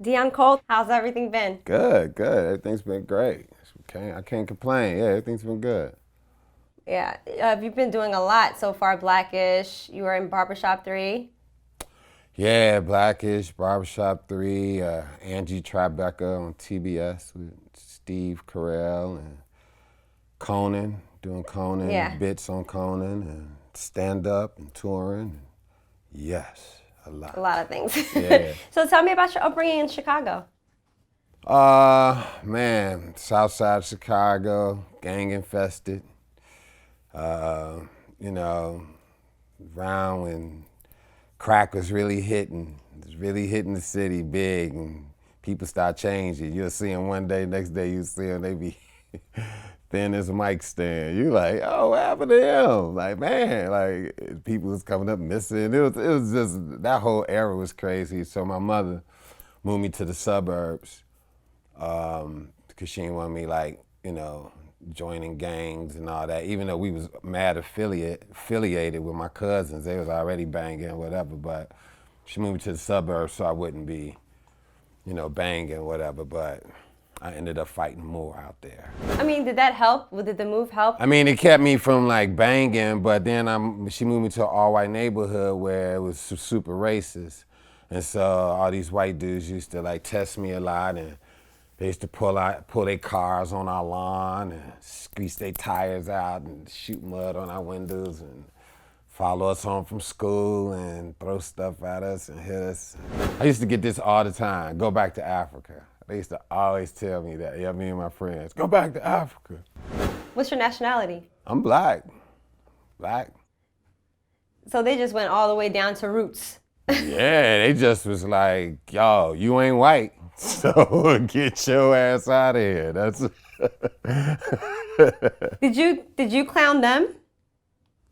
Deon Cole, how's everything been? Good, good. Everything's been great. I can't complain. Yeah, everything's been good. Yeah, you've been doing a lot so far. Blackish, you were in Barbershop 3. Yeah, Blackish, Barbershop 3, Angie Tribecca on TBS with Steve Carell and Conan, doing Yeah, Conan, bits on Conan, and stand up and touring. Yes, a a lot. lot of things. Yeah. So tell me about your upbringing in Chicago. Man, South Side of Chicago, gang infested. Uh, you know, around when crack was really hitting. It was really hitting the city big, and people start changing. You'll see them one day, next day you see them, they be thin as a mic stand. You like, oh, what happened to him? Like, man, like people was coming up missing. It was just, that whole era was crazy. So my mother moved me to the suburbs because she didn't want me like, joining gangs and all that. Even though we was mad affiliated with my cousins, they was already banging or whatever. But she moved me to the suburbs so I wouldn't be, banging or whatever. But I ended up fighting more out there. I mean, did that help? Did the move help? I mean, it kept me from like banging, but then she moved me to an all-white neighborhood where it was super racist. And so all these white dudes used to like test me a lot, and they used to pull their cars on our lawn and squeeze their tires out and shoot mud on our windows and follow us home from school and throw stuff at us and hit us. I used to get this all the time, go back to Africa. They used to always tell me that, yeah, me and my friends, go back to Africa. What's your nationality? I'm black. Black. So they just went all the way down to roots. Yeah, they just was like, yo, you ain't white, so get your ass out of here. That's Did you clown them?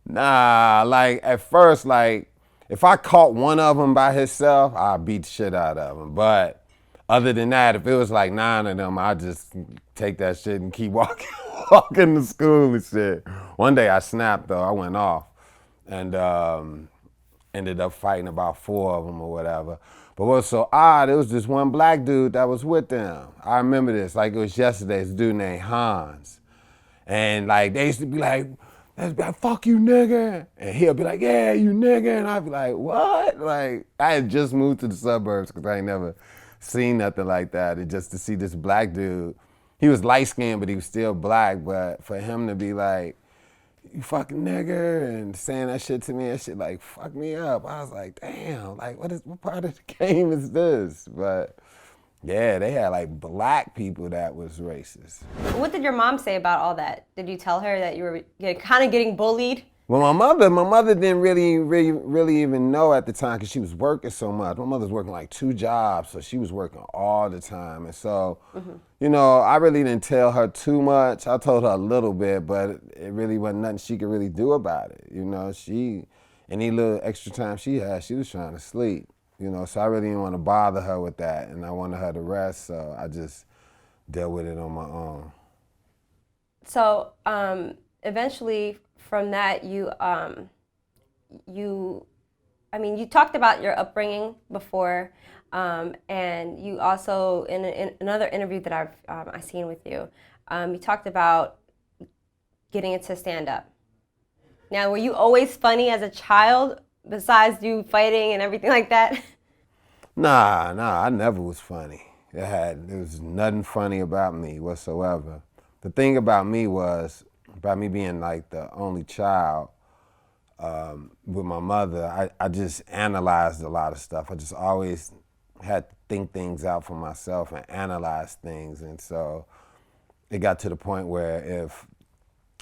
Nah, like at first, like if I caught one of them by himself, I'd beat the shit out of him. But other than that, if it was like 9 of them, I'd just take that shit and keep walking, walking to school and shit. One day I snapped though, I went off and ended up fighting about 4 of them or whatever. But what was so odd, it was this one black dude that was with them. I remember this, like it was yesterday, this dude named Hans. And like they used to be like, fuck you, nigga. And he'll be like, yeah, you nigga. And I'd be like, what? Like, I had just moved to the suburbs because I ain't never seen nothing like that. And just to see this black dude, he was light skinned, but he was still black. But for him to be like, you fucking nigger, and saying that shit to me, that shit like fucked me up. I was like, damn, like what part of the game is this? But yeah, they had like black people that was racist. What did your mom say about all that? Did you tell her that you were kind of getting bullied? Well, my mother didn't really even know at the time because she was working so much. My mother's working like 2 jobs, so she was working all the time. And so, I really didn't tell her too much. I told her a little bit, but it really wasn't nothing she could really do about it. Any little extra time she had, she was trying to sleep. So I really didn't want to bother her with that, and I wanted her to rest, so I just dealt with it on my own. So eventually, from that, you talked about your upbringing before, and you also in another interview that I seen with you, you talked about getting into stand up. Now, were you always funny as a child, besides you fighting and everything like that? Nah, I never was funny. There was nothing funny about me whatsoever. The thing about me being like the only child with my mother, I just analyzed a lot of stuff. I just always had to think things out for myself and analyze things. And so it got to the point where if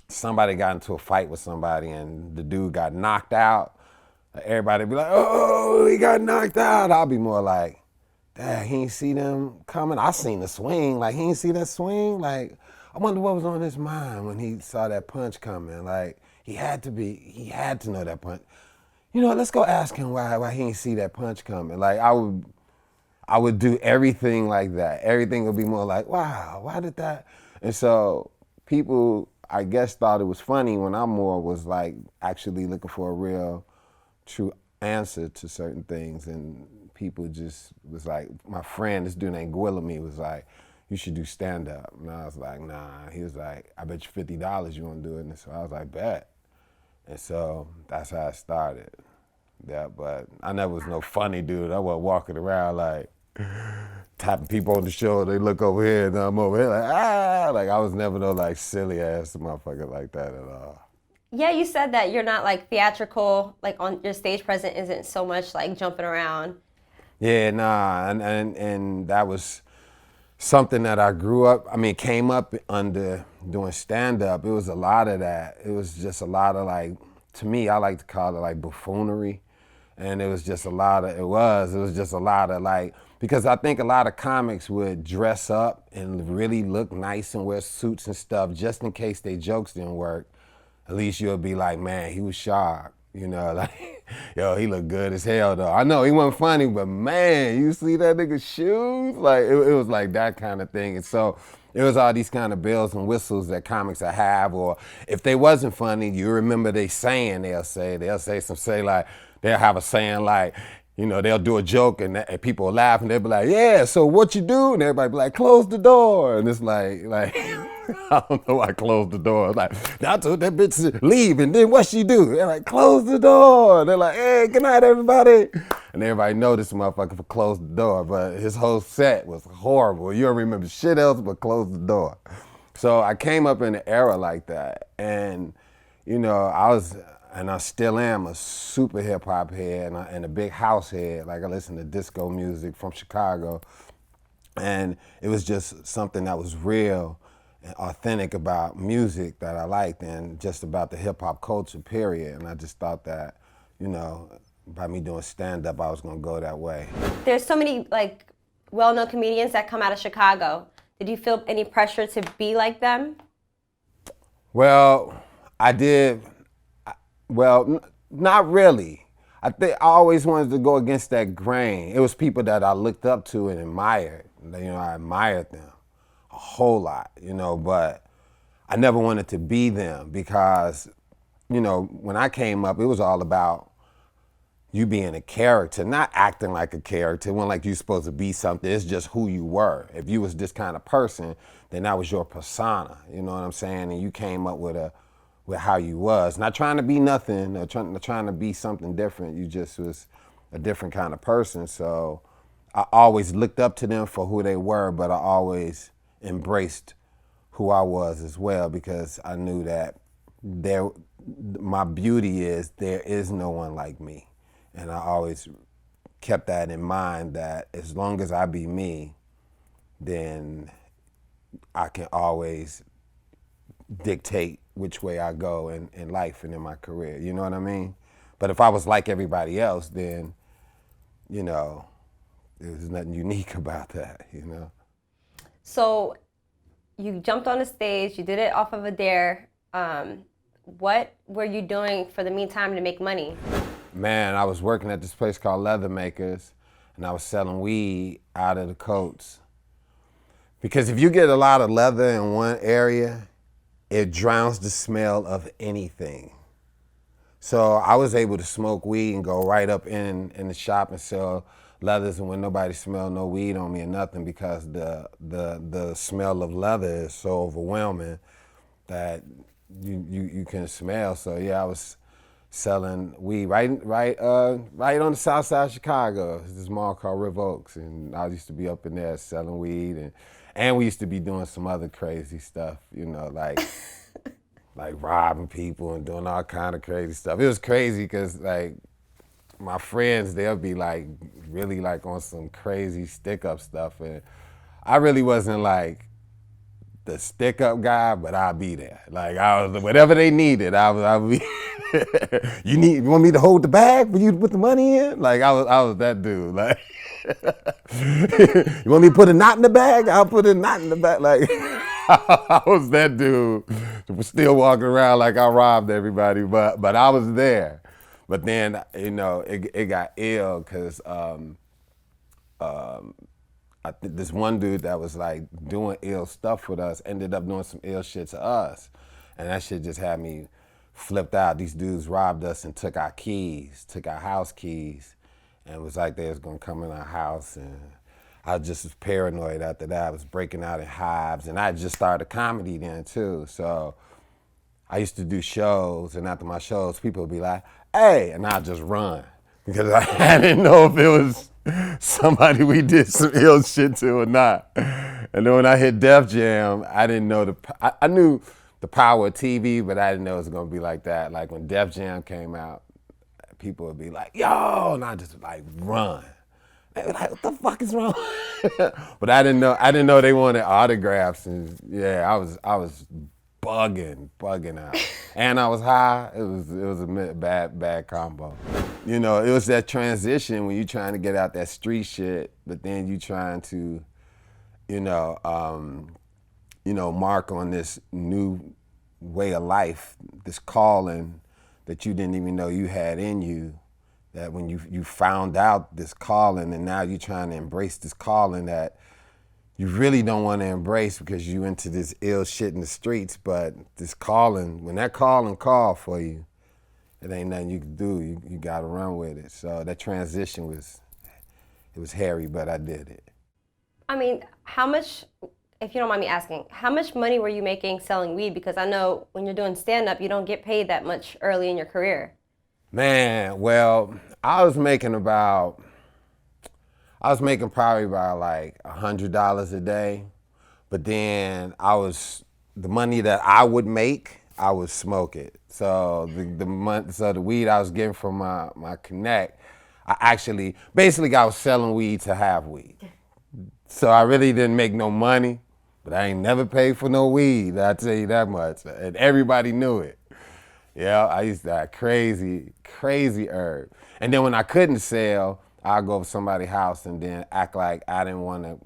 somebody got into a fight with somebody and the dude got knocked out, everybody be like, oh, he got knocked out. I'll be more like, dang, he ain't see them coming. I seen the swing. Like, he ain't see that swing. Like, I wonder what was on his mind when he saw that punch coming. Like, he had to know that punch. Let's go ask him why he ain't see that punch coming. Like, I would do everything like that. Everything would be more like, wow, why did that? And so people, I guess, thought it was funny when I more was like actually looking for a real, true answer to certain things, and people just was like, my friend, this dude named Guillamy, was like, you should do stand-up. And I was like, nah. He was like, I bet you $50 you want to do it. And so I was like, bet. And so that's how it started. Yeah, but I never was no funny dude. I wasn't walking around like tapping people on the shoulder. They look over here and I'm over here like, ah. Like I was never no like silly ass motherfucker like that at all. Yeah, you said that you're not like theatrical, like on your stage presence isn't so much like jumping around. Yeah, nah, and that was something that I grew up, came up under doing stand-up. It was a lot of that. It was just a lot of like, to me, I like to call it like buffoonery. And it was just a lot of, it was just a lot of like, because I think a lot of comics would dress up and really look nice and wear suits and stuff just in case their jokes didn't work. At least you'll be like, man, he was sharp. You know, like, yo, he looked good as hell though. I know he wasn't funny, but man, you see that nigga's shoes? Like, it was like that kind of thing. And so it was all these kind of bells and whistles that comics would have, or if they wasn't funny, you remember they saying, they'll say like, they'll have a saying like, you know, they'll do a joke and people will laugh and they'll be like, yeah, so what you do? And everybody be like, close the door. And it's like, I don't know why I closed the door. Like, I told that bitch to leave and then what she do? They're like, close the door. They're like, hey, good night, everybody. And everybody know this motherfucker for close the door, but his whole set was horrible. You don't remember shit else but close the door. So I came up in an era like that. And, you know, I still am a super hip hop head and a big house head. Like I listen to disco music from Chicago. And it was just something that was real and authentic about music that I liked and just about the hip hop culture, period. And I just thought that, you know, by me doing stand up, I was gonna go that way. There's so many like well-known comedians that come out of Chicago. Did you feel any pressure to be like them? Well, I did. Well, not really. I think I always wanted to go against that grain. It was people that I looked up to and admired. You know, I admired them a whole lot, you know, but I never wanted to be them because, you know, when I came up, it was all about you being a character, not acting like a character. It wasn't like you supposed to be something. It's just who you were. If you was this kind of person, then that was your persona, you know what I'm saying? And you came up with how you was. Not trying to be nothing, or trying to be something different. You just was a different kind of person. So I always looked up to them for who they were, but I always embraced who I was as well because I knew that my beauty is there is no one like me. And I always kept that in mind that as long as I be me, then I can always dictate which way I go in life and in my career, you know what I mean? But if I was like everybody else, then, you know, there's nothing unique about that, you know? So you jumped on the stage, you did it off of a dare. What were you doing for the meantime to make money? Man, I was working at this place called Leather Makers, and I was selling weed out of the coats. Because if you get a lot of leather in one area, it drowns the smell of anything. So I was able to smoke weed and go right up in the shop and sell leathers, and when nobody smelled no weed on me or nothing, because the smell of leather is so overwhelming that you can smell. So yeah, I was selling weed right on the south side of Chicago. There's this mall called River Oaks, and I used to be up in there selling weed, and we used to be doing some other crazy stuff, you know, like like robbing people and doing all kind of crazy stuff. It was crazy because like my friends, they'll be like really like on some crazy stick up stuff, and I really wasn't like the stick up guy, but I'd be there. Like I was, whatever they needed, I would be. You want me to hold the bag for you to put the money in? Like I was that dude. Like you want me to put a knot in the bag? I'll put a knot in the bag. Like I was that dude. Still walking around like I robbed everybody, but I was there. But then, you know, it got ill because this one dude that was like doing ill stuff with us ended up doing some ill shit to us. And that shit just had me flipped out. These dudes robbed us and took our keys, took our house keys, and it was like they was gonna come in our house. And I just was paranoid after that. I was breaking out in hives, and I just started comedy then too. So I used to do shows, and after my shows, people would be like, "Hey," and I'd just run because I didn't know if it was somebody we did some ill shit to or not. And then when I hit Def Jam, I didn't know I knew the power of TV, but I didn't know it was gonna be like that. Like when Def Jam came out, people would be like, "Yo," and I just like run. They were like, "What the fuck is wrong?" But I didn't know they wanted autographs, and yeah, I was bugging out, and I was high. It was a bad combo. You know, it was that transition when you trying to get out that street shit, but then you trying to, mark on this new way of life, this calling that you didn't even know you had in you. That when you found out this calling, and now you're trying to embrace this calling that you really don't want to embrace because you into this ill shit in the streets, but this calling, when that calling call for you, it ain't nothing you can do. You gotta run with it. So that transition was hairy, but I did it. I mean, how much, if you don't mind me asking, how much money were you making selling weed? Because I know when you're doing stand-up, you don't get paid that much early in your career. Man, well, I was making probably about like $100 a day, but then the money that I would make, I would smoke it. So the weed I was getting from my connect, I was selling weed to have weed. So I really didn't make no money, but I ain't never paid for no weed, I tell you that much. And everybody knew it. Yeah, I used to have crazy herb. And then when I couldn't sell, I'd go to somebody's house and then act like I didn't want to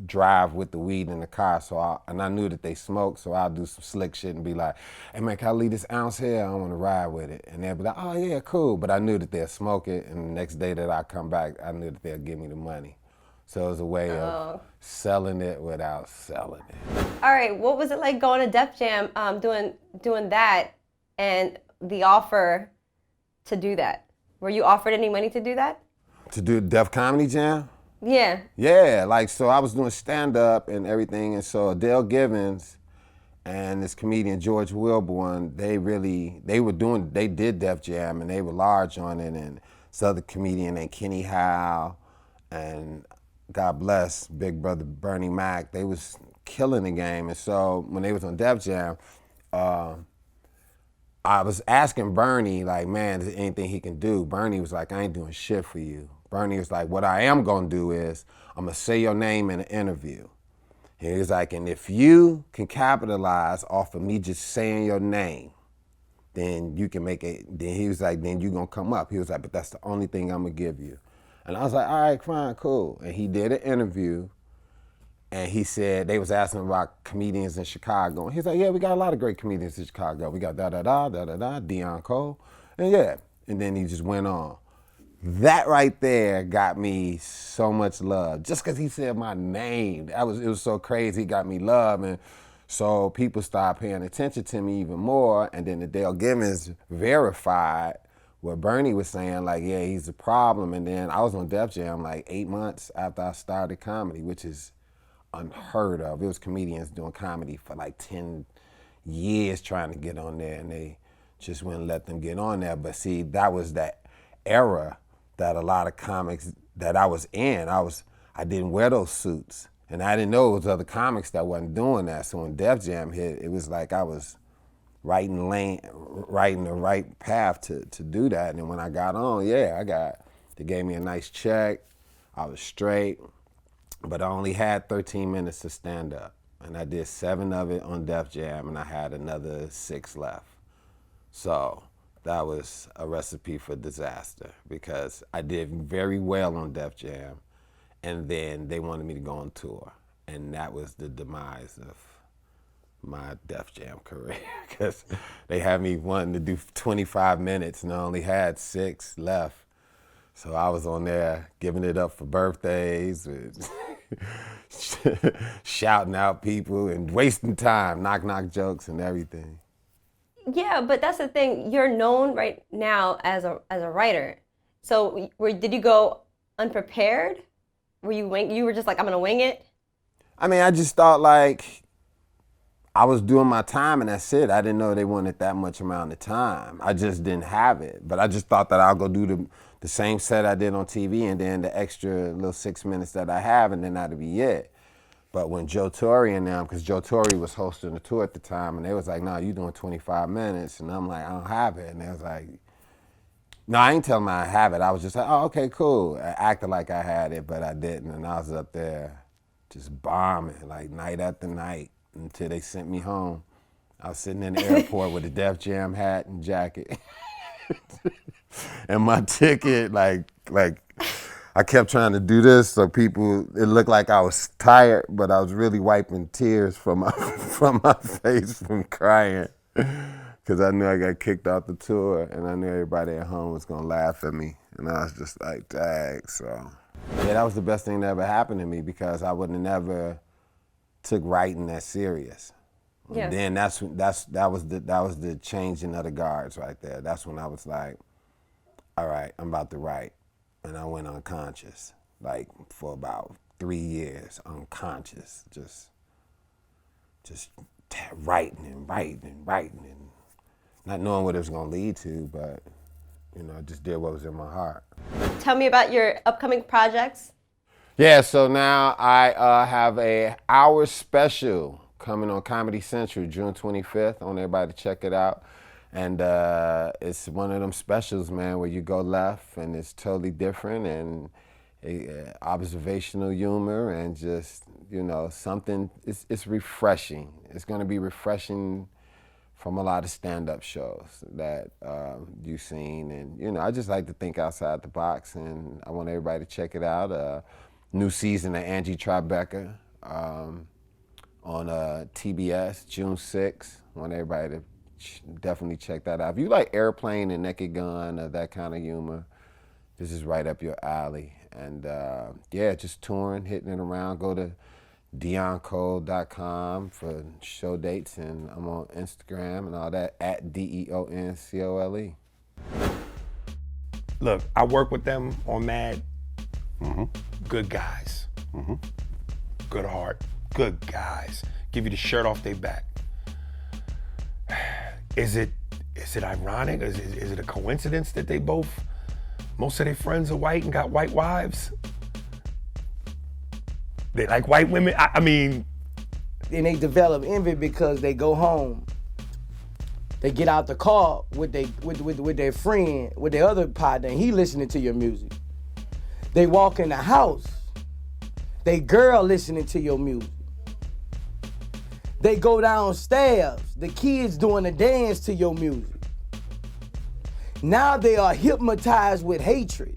drive with the weed in the car. And I knew that they smoked, so I'd do some slick shit and be like, "Hey man, can I leave this ounce here? I want to ride with it." And they'd be like, "Oh yeah, cool." But I knew that they'd smoke it, and the next day that I come back, I knew that they'd give me the money. So it was a way of selling it without selling it. All right, what was it like going to Def Jam, doing that, and the offer to do that? Were you offered any money to do that? To do Def Comedy Jam? Yeah. Yeah, so I was doing stand-up and everything, and so Dale Givens and this comedian George Wilborn, they did Def Jam, and they were large on it, and this other comedian named Kenny Howe, and God bless Big Brother Bernie Mac, they was killing the game. And so when they was on Def Jam, I was asking Bernie, like, man, is there anything he can do? Bernie was like, "I ain't doing shit for you." Bernie was like, "What I am gonna do is, I'm gonna say your name in an interview." And he was like, "And if you can capitalize off of me just saying your name, then you can make it." Then he was like, "Then you gonna come up." He was like, "But that's the only thing I'm gonna give you." And I was like, "All right, fine, cool." And he did an interview, and he said, they was asking about comedians in Chicago. And he's like, "Yeah, we got a lot of great comedians in Chicago. We got Deon Cole." And yeah, and then he just went on. That right there got me so much love. Just because he said my name, it was so crazy, he got me love. And so people started paying attention to me even more. And then the Dale Givens verified what Bernie was saying, like, yeah, he's a problem. And then I was on Def Jam like 8 months after I started comedy, which is unheard of. It was comedians doing comedy for like 10 years trying to get on there, and they just wouldn't let them get on there. But see, that was that era that a lot of comics that I was in, I didn't wear those suits. And I didn't know it was other comics that wasn't doing that. So when Def Jam hit, it was like I was riding the right path to do that. And then when I got on, they gave me a nice check. I was straight. But I only had 13 minutes to stand up. And I did 7 of it on Def Jam, and I had another 6 left. So that was a recipe for disaster because I did very well on Def Jam, and then they wanted me to go on tour. And that was the demise of my Def Jam career because they had me wanting to do 25 minutes, and I only had 6 left. So I was on there giving it up for birthdays, shouting out people and wasting time, knock jokes and everything. Yeah, but that's the thing. You're known right now as a writer. So did you go unprepared? You were just like, I'm gonna wing it? I mean, I just thought like I was doing my time and that's it. I didn't know they wanted that much amount of time. I just didn't have it. But I just thought that I'll go do the same set I did on TV and then the extra little 6 minutes that I have and then that'll be it. But when Joe Torre and them, because Joe Torre was hosting the tour at the time, and they was like, no, you doing 25 minutes. And I'm like, I don't have it. And they was like, no, I ain't telling them I have it. I was just like, oh, okay, cool. I acted like I had it, but I didn't. And I was up there just bombing, like night after night until they sent me home. I was sitting in the airport with a Def Jam hat and jacket. And my ticket, like I kept trying to do this so it looked like I was tired, but I was really wiping tears from my face from crying. Because I knew I got kicked off the tour and I knew everybody at home was gonna laugh at me. And I was just like, dang, so. Yeah, that was the best thing that ever happened to me because I would have never took writing that serious. Yeah. And then that was the changing of the guards right there. That's when I was like, all right, I'm about to write. And I went unconscious, like for about 3 years, unconscious, just writing and not knowing what it was gonna lead to, but I just did what was in my heart. Tell me about your upcoming projects. Yeah, so now I have a hour special coming on Comedy Central June 25th. I want everybody to check it out. And it's one of them specials, man, where you go left and it's totally different and observational humor and just, something, it's refreshing. It's gonna be refreshing from a lot of stand-up shows that you've seen. And, I just like to think outside the box and I want everybody to check it out. New season of Angie Tribecca on TBS, June 6th. I want everybody to definitely check that out. If you like Airplane and Naked Gun or that kind of humor, this is right up your alley. And yeah, just touring, hitting it around. Go to DeonCole.com for show dates, and I'm on Instagram and all that at DeonCole. Look, I work with them on Mad. Good guys. Good heart. Good guys. Give you the shirt off their back. Is it ironic? Is it a coincidence that most of their friends are white and got white wives? They like white women? I mean. And they develop envy because they go home. They get out the car with their friend, with their other partner, and he listening to your music. They walk in the house, they girl listening to your music. They go downstairs, the kids doing a dance to your music. Now they are hypnotized with hatred.